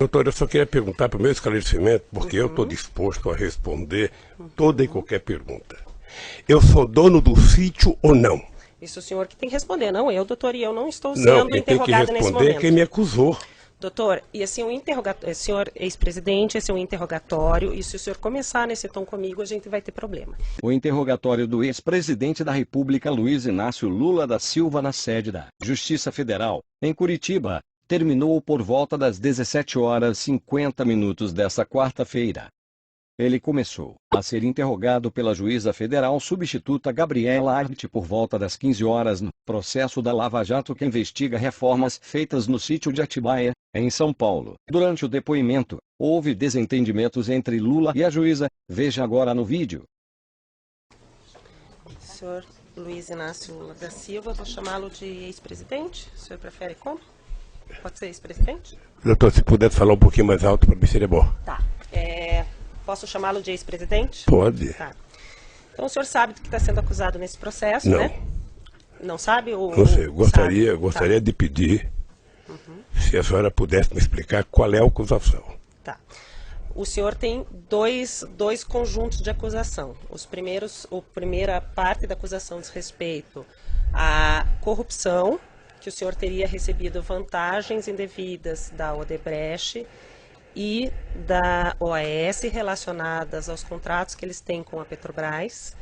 Doutor, eu só queria perguntar para o meu esclarecimento, porque eu estou disposto a responder toda e qualquer pergunta. Eu sou dono do sítio ou não? Isso o senhor que tem que responder, não eu, doutor, e eu não estou Não, sendo quem tem que interrogada nesse responder é momento. quem me acusou. Doutor, e assim, senhor ex-presidente, esse é um interrogatório, e se o senhor começar nesse tom comigo, a gente vai ter problema. O interrogatório do ex-presidente da República, Luiz Inácio Lula da Silva, na sede da Justiça Federal, em Curitiba, terminou por volta das 17h50 desta quarta-feira. Ele começou a ser interrogado pela juíza federal substituta Gabriela Arte por volta das 15 horas no processo da Lava Jato que investiga reformas feitas no sítio de Atibaia, em São Paulo. Durante o depoimento, houve desentendimentos entre Lula e a juíza. Veja agora no vídeo. Senhor Luiz Inácio Lula da Silva, vou chamá-lo de ex-presidente? O senhor prefere como? Pode ser ex-presidente? Doutor, se puder falar um pouquinho mais alto para mim seria bom. Tá. Posso chamá-lo de ex-presidente? Pode. Tá. Então o senhor sabe do que está sendo acusado nesse processo, Não. né? Não sabe? Não sei, gostaria de pedir se a senhora pudesse me explicar qual é a acusação. Tá. O senhor tem dois conjuntos de acusação. A primeira parte da acusação diz respeito à corrupção, que o senhor teria recebido vantagens indevidas da Odebrecht e da OAS relacionadas aos contratos que eles têm com a Petrobras,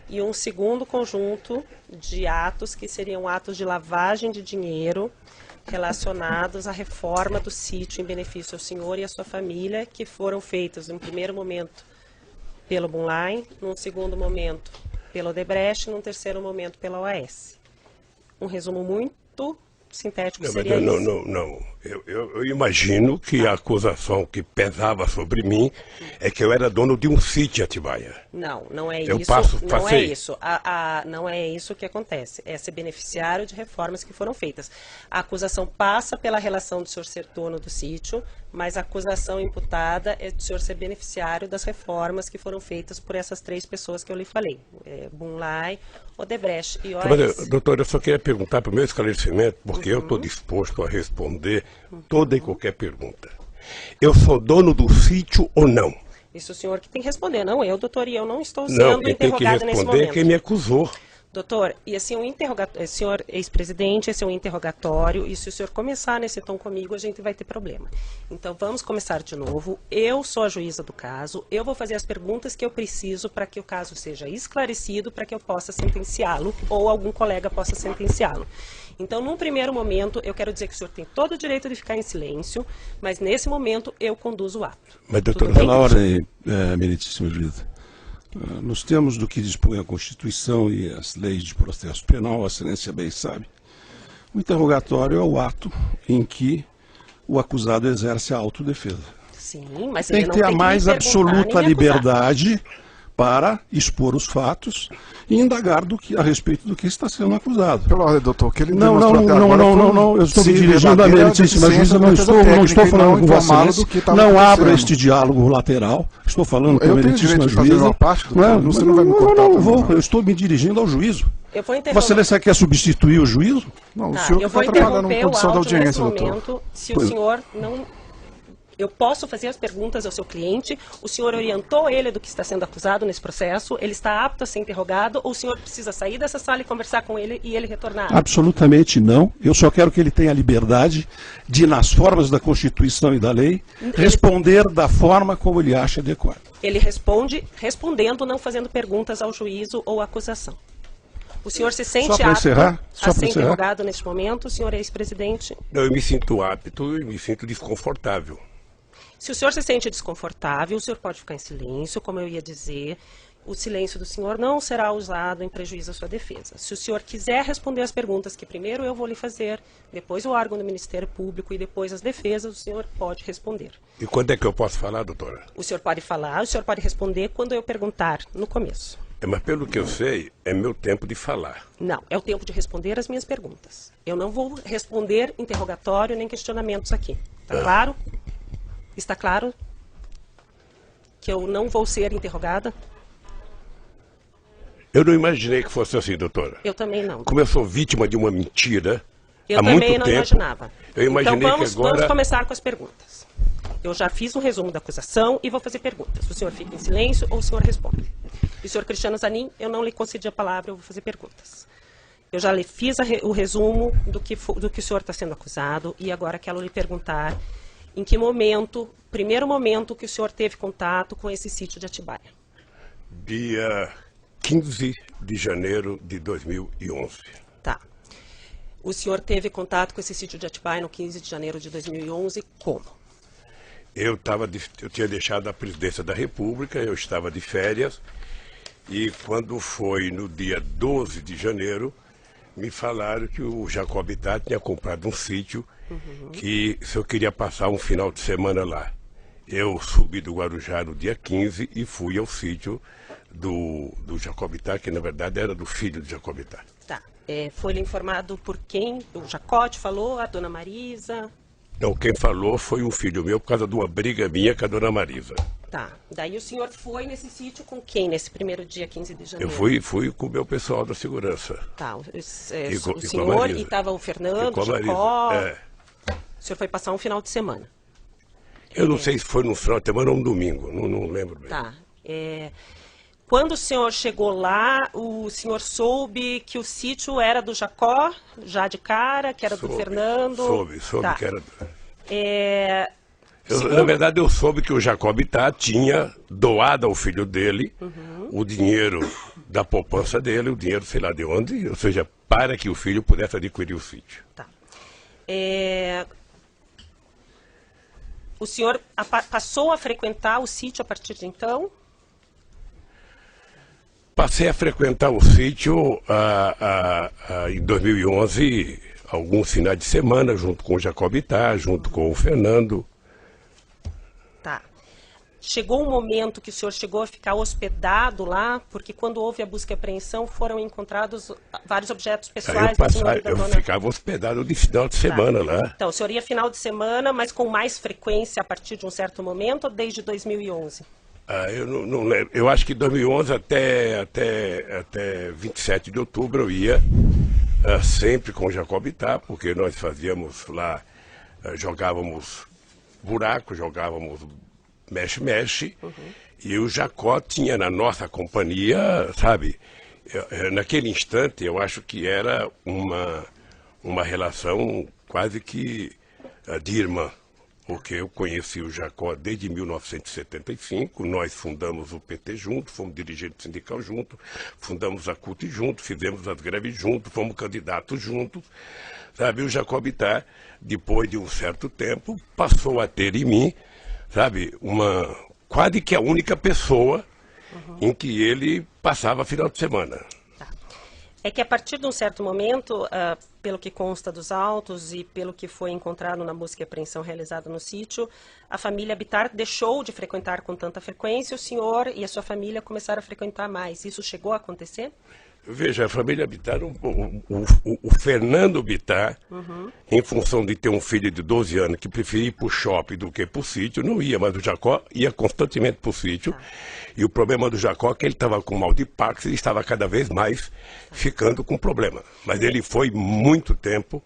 e um segundo conjunto de atos que seriam atos de lavagem de dinheiro relacionados à reforma do sítio em benefício ao senhor e à sua família, que foram feitos em primeiro momento pelo Bunline, num segundo momento pela Odebrecht e num terceiro momento pela OAS. Um resumo muito sintético seria isso. Não. Eu imagino que a acusação que pesava sobre mim é que eu era dono de um sítio em Atibaia. Não é Eu isso. passei. Não é isso. Não é isso que acontece. É ser beneficiário de reformas que foram feitas. A acusação passa pela relação do senhor ser dono do sítio, mas a acusação imputada é do senhor ser beneficiário das reformas que foram feitas por essas três pessoas que eu lhe falei. Bunlai, Odebrecht e OAS. Mas, doutor, eu só queria perguntar para o meu esclarecimento, porque eu estou disposto a responder toda e qualquer pergunta. Eu sou dono do sítio ou não? Isso o senhor que tem que responder, não eu, doutor, e eu não estou Não, sendo quem tem que interrogada nesse responder é momento. quem me acusou. Doutor, e assim, senhor ex-presidente, esse é um interrogatório, e se o senhor começar nesse tom comigo, a gente vai ter problema. Então, vamos começar de novo. Eu sou a juíza do caso, eu vou fazer as perguntas que eu preciso para que o caso seja esclarecido, para que eu possa sentenciá-lo, ou algum colega possa sentenciá-lo. Então, num primeiro momento, eu quero dizer que o senhor tem todo o direito de ficar em silêncio, mas nesse momento eu conduzo o ato. Mas, doutor, Pela ordem, meritíssima juíza. Nos termos do que dispõe a Constituição e as leis de processo penal, a excelência bem sabe, o interrogatório é o ato em que o acusado exerce a autodefesa. Sim, mas Tem ele que não ter a tem que mais me perguntar nem absoluta me acusar. liberdade para expor os fatos e indagar a respeito do que está sendo acusado. Pela ordem, doutor, que ele Não, eu estou me se dirigindo à meritíssima juíza, não estou falando com vossa excelência, não abro este diálogo lateral, estou falando com a meritíssima juíza. Você não vai me cortar. Eu estou me dirigindo ao juízo. Eu vou interromper. Vossa excelência quer substituir o juízo? Não, o Tá, senhor que eu vou está atrapalhando a interromper o condição da áudio nesse audiência, doutor. momento, se o senhor não... Eu posso fazer as perguntas ao seu cliente, o senhor orientou ele do que está sendo acusado nesse processo, ele está apto a ser interrogado, ou o senhor precisa sair dessa sala e conversar com ele e ele retornar? Absolutamente não. Eu só quero que ele tenha a liberdade de, nas formas da Constituição e da lei, responder da forma como ele acha adequado. Ele responde respondendo, não fazendo perguntas ao juízo ou à acusação. O senhor se sente apto a ser interrogado neste momento, o senhor ex-presidente? Não, eu me sinto apto e me sinto desconfortável. Se o senhor se sente desconfortável, o senhor pode ficar em silêncio, como eu ia dizer. O silêncio do senhor não será usado em prejuízo à sua defesa. Se o senhor quiser responder as perguntas que primeiro eu vou lhe fazer, depois o órgão do Ministério Público e depois as defesas, o senhor pode responder. E quando é que eu posso falar, doutora? O senhor pode falar, o senhor pode responder quando eu perguntar, no começo. Mas pelo que eu sei, é meu tempo de falar. Não, é o tempo de responder as minhas perguntas. Eu não vou responder interrogatório nem questionamentos aqui. Está claro? Está claro que eu não vou ser interrogada? Eu não imaginei que fosse assim, doutora. Eu também não. Como eu sou vítima de uma mentira Eu há muito também não tempo, imaginava. eu imaginei então que agora... vamos começar com as perguntas. eu já fiz um resumo da acusação e vou fazer perguntas. O senhor fica em silêncio ou o senhor responde? E o senhor Cristiano Zanin, eu não lhe concedi a palavra, eu vou fazer perguntas. Eu já lhe fiz o resumo do que o senhor está sendo acusado e agora quero lhe perguntar em que momento, primeiro momento que o senhor teve contato com esse sítio de Atibaia. Dia 15 de janeiro de 2011. Tá. O senhor teve contato com esse sítio de Atibaia no 15 de janeiro de 2011, como? Eu tinha deixado a presidência da República, eu estava de férias, e quando foi no dia 12 de janeiro, me falaram que o Jacob Bittar tinha comprado um sítio, que se eu queria passar um final de semana lá. Eu subi do Guarujá no dia 15 e fui ao sítio do Jacob Bittar, que na verdade era do filho do Jacob Bittar. Tá. Foi-lhe informado por quem? O Jacote falou? A dona Marisa? Não, quem falou foi um filho meu por causa de uma briga minha com a dona Marisa. Tá. Daí o senhor foi nesse sítio com quem nesse primeiro dia 15 de janeiro? Eu fui com o meu pessoal da segurança. Tá. O com a senhor Marisa. e estava o Fernando, com a o Marisa. Jacó. É. O senhor foi passar um final de semana. Eu não sei se foi no final de semana ou um domingo, não lembro bem. Tá. Quando o senhor chegou lá, o senhor soube que o sítio era do Jacó, já de cara, que era do Fernando? Soube Tá. que era... Segundo- Na verdade, eu soube que o Jacob Bittar tinha doado ao filho dele o dinheiro da poupança dele, o dinheiro sei lá de onde, ou seja, para que o filho pudesse adquirir o sítio. Tá. O senhor passou a frequentar o sítio a partir de então? Passei a frequentar o sítio em 2011, alguns finais de semana, junto com o Jacob Bittar, junto com o Fernando. Tá. Chegou um momento que o senhor chegou a ficar hospedado lá, porque quando houve a busca e apreensão foram encontrados vários objetos pessoais do senhor e da Eu dona... ficava hospedado de final de semana lá. Então, o senhor ia final de semana, mas com mais frequência a partir de um certo momento ou desde 2011? Eu não lembro. Eu acho que em 2011 até 27 de outubro eu ia sempre com o Jacob Bittar, porque nós fazíamos lá, jogávamos buraco, jogávamos mexe-mexe, e o Jacó tinha na nossa companhia, sabe, naquele instante eu acho que era uma relação quase que de irmã. Porque eu conheci o Jacó desde 1975, nós fundamos o PT junto, fomos dirigentes sindical junto, fundamos a CUT junto, fizemos as greves juntos, fomos candidatos juntos, sabe? O Jacó Bittar, depois de um certo tempo, passou a ter em mim, sabe, quase que a única pessoa em que ele passava final de semana. É que a partir de um certo momento, pelo que consta dos autos e pelo que foi encontrado na busca e apreensão realizada no sítio, a família Bittar deixou de frequentar com tanta frequência, o senhor e a sua família começaram a frequentar mais. Isso chegou a acontecer? Veja, a família Bittar, o Fernando Bittar, em função de ter um filho de 12 anos que preferia ir para o shopping do que para o sítio, não ia, mas o Jacó ia constantemente para o sítio. E o problema do Jacó é que ele estava com mal de Parkinson e estava cada vez mais ficando com problema. Mas ele foi muito tempo.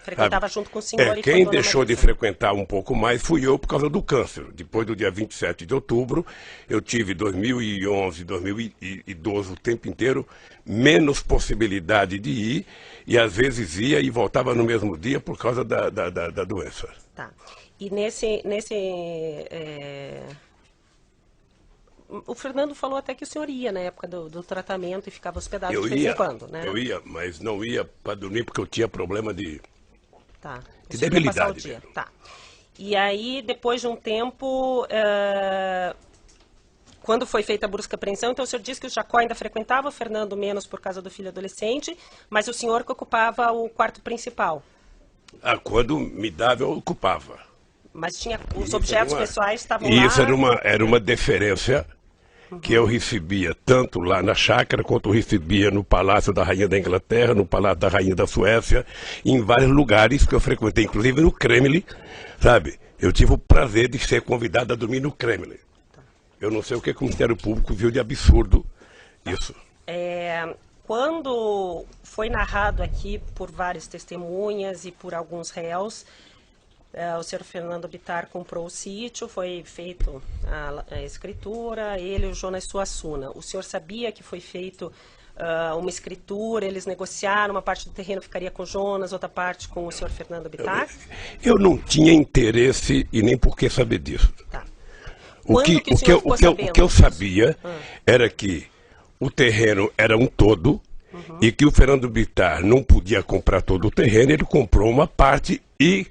Frequentava junto com o senhor e com a Quem dona deixou de Marisa. frequentar um pouco mais fui eu por causa do câncer. Depois do dia 27 de outubro, eu tive 2011, 2012 o tempo inteiro, menos possibilidade de ir, e às vezes ia e voltava no mesmo dia por causa da doença. Tá. E o Fernando falou até que o senhor ia na época do tratamento e ficava hospedado de vez em quando, né? Eu ia, mas não ia para dormir porque eu tinha problema de... Tá. De O senhor ia passar o debilidade dia. mesmo. Tá. E aí, depois de um tempo, quando foi feita a busca e apreensão, então o senhor disse que o Jacó ainda frequentava, o Fernando menos por causa do filho adolescente, mas o senhor que ocupava o quarto principal. Quando me dava, eu ocupava. Mas tinha os Isso objetos era uma- pessoais estavam E lá. isso era uma deferência que eu recebia tanto lá na chácara, quanto eu recebia no Palácio da Rainha da Inglaterra, no Palácio da Rainha da Suécia, em vários lugares que eu frequentei, inclusive no Kremlin, sabe? Eu tive o prazer de ser convidado a dormir no Kremlin. Eu não sei o que o Ministério Público viu de absurdo isso. Quando foi narrado aqui por várias testemunhas e por alguns réus, O senhor Fernando Bittar comprou o sítio, foi feito a escritura, ele e o Jonas Suassuna. O senhor sabia que foi feito uma escritura, eles negociaram, uma parte do terreno ficaria com o Jonas, outra parte com o senhor Fernando Bittar? Eu não tinha interesse e nem por que saber disso. Tá. O que eu sabia era que o terreno era um todo e que o Fernando Bittar não podia comprar todo o terreno, ele comprou uma parte e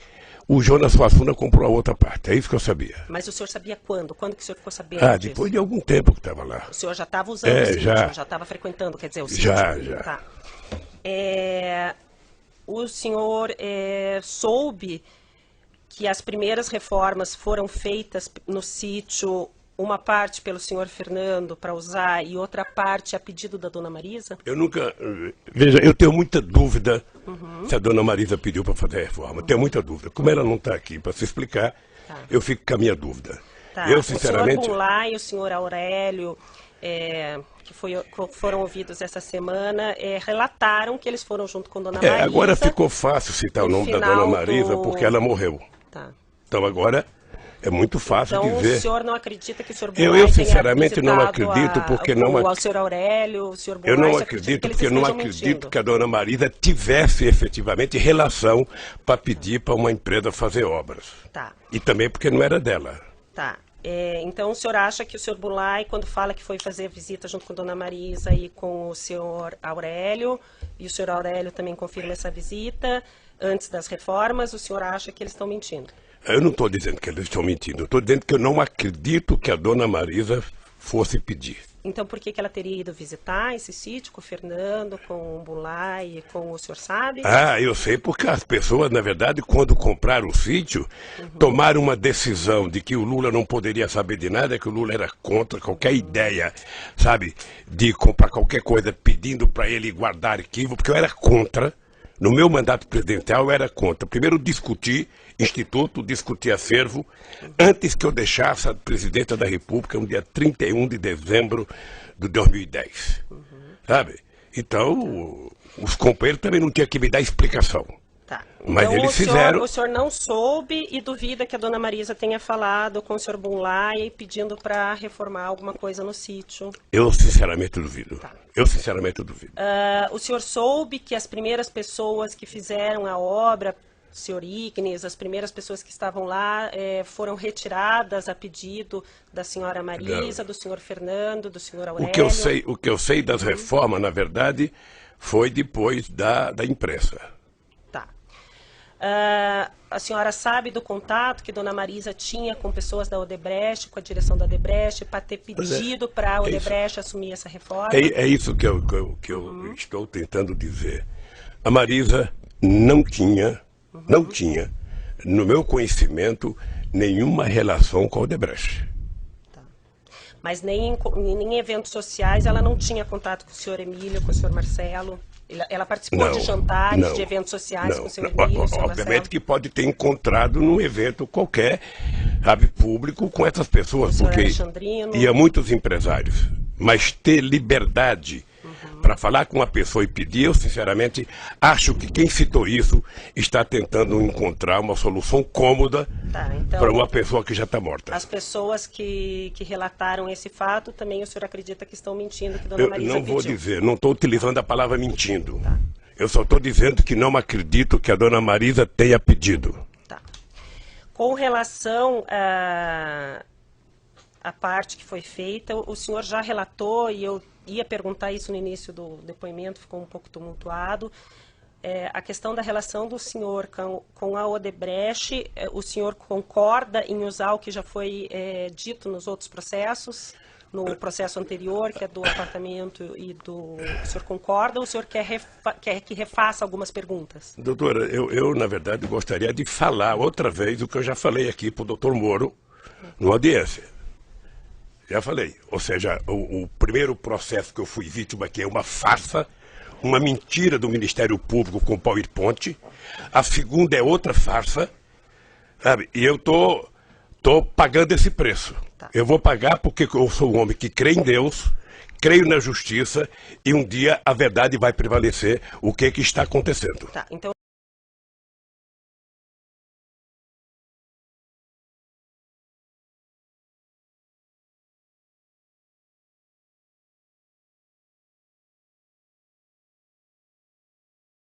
o Jonas Suassuna comprou a outra parte. É isso que eu sabia. Mas o senhor sabia quando? Quando que o senhor ficou sabendo disso? Depois de algum tempo que estava lá. O senhor já estava usando o sítio, já estava frequentando, quer dizer, o sítio? Já. Tá. O senhor soube que as primeiras reformas foram feitas no sítio, uma parte pelo senhor Fernando para usar e outra parte a pedido da dona Marisa? Eu nunca... Veja, eu tenho muita dúvida se a dona Marisa pediu para fazer a reforma. Tenho muita dúvida. Como ela não está aqui para se explicar, eu fico com a minha dúvida. Eu, sinceramente... O senhor Bunlá e o senhor Aurélio, que foram ouvidos essa semana, relataram que eles foram junto com dona Marisa. Agora ficou fácil citar o nome da dona Marisa porque ela morreu. Tá. Então agora... É muito fácil então, de ver. O senhor não acredita que o senhor Bunlá eu sinceramente não acredito porque não ao senhor Aurélio, o senhor Bunlá, eu não acredito porque eu não acredito que a dona Marisa tivesse efetivamente relação para pedir para uma empresa fazer obras. Tá. E também porque não era dela. Tá. Então o senhor acha que o senhor Bunlá, quando fala que foi fazer a visita junto com a dona Marisa e com o senhor Aurélio, e o senhor Aurélio também confirma essa visita antes das reformas, o senhor acha que eles estão mentindo? Eu não estou dizendo que eles estão mentindo, eu estou dizendo que eu não acredito que a dona Marisa fosse pedir. Então por que ela teria ido visitar esse sítio com o Fernando, com o Bunlá e com o senhor sabe? Eu sei porque as pessoas, na verdade, quando compraram o sítio, tomaram uma decisão de que o Lula não poderia saber de nada, que o Lula era contra qualquer ideia, sabe, de comprar qualquer coisa pedindo para ele guardar arquivo, porque eu era contra. No meu mandato presidencial eu era contra. Primeiro discuti instituto, discuti acervo, antes que eu deixasse a presidenta da República no dia 31 de dezembro de 2010. Sabe? Então, os companheiros também não tinham que me dar explicação. Tá. Mas então, eles fizeram... O senhor não soube e duvida que a dona Marisa tenha falado com o senhor Bunlá e pedindo para reformar alguma coisa no sítio? Eu sinceramente duvido. Tá. Eu sinceramente duvido. O senhor soube que as primeiras pessoas que fizeram a obra, o senhor Ignes, as primeiras pessoas que estavam lá foram retiradas a pedido da senhora Marisa, do senhor Fernando, do senhor Aurélio? O que eu sei das reformas, na verdade, foi depois da imprensa. Tá. A senhora sabe do contato que dona Marisa tinha com pessoas da Odebrecht, com a direção da Odebrecht, para ter pedido para a Odebrecht assumir essa reforma? É isso que eu estou tentando dizer. A Marisa não tinha, no meu conhecimento, nenhuma relação com a Odebrecht. Tá. Mas nem em eventos sociais ela não tinha contato com o senhor Emílio, com o senhor Marcelo? Ela participou de jantares, de eventos sociais com o senhor Emílio, o senhor Obviamente Marcelo? que pode ter encontrado num evento qualquer, sabe, público com essas pessoas, porque ia muitos empresários. Mas ter liberdade para falar com uma pessoa e pedir, eu sinceramente acho que quem citou isso está tentando encontrar uma solução cômoda para uma pessoa que já está morta. As pessoas que relataram esse fato, também o senhor acredita que estão mentindo, que dona Marisa não vou pediu? dizer, não estou utilizando a palavra mentindo. Tá. Eu só estou dizendo que não acredito que a dona Marisa tenha pedido. Tá. Com relação a parte que foi feita, o senhor já relatou, e eu ia perguntar isso no início do depoimento, ficou um pouco tumultuado, a questão da relação do senhor com a Odebrecht. O senhor concorda em usar o que já foi dito nos outros processos, no processo anterior, que é do apartamento e do... O senhor concorda ou o senhor quer que refaça algumas perguntas? Doutora, eu na verdade gostaria de falar outra vez o que eu já falei aqui para o doutor Moro, numa audiência. Já falei, ou seja, o primeiro processo que eu fui vítima aqui é uma farsa, uma mentira do Ministério Público com PowerPoint. A segunda é outra farsa, sabe? E eu tô pagando esse preço. Tá. Eu vou pagar porque eu sou um homem que crê em Deus, creio na justiça e um dia a verdade vai prevalecer. O que está acontecendo? Tá, então...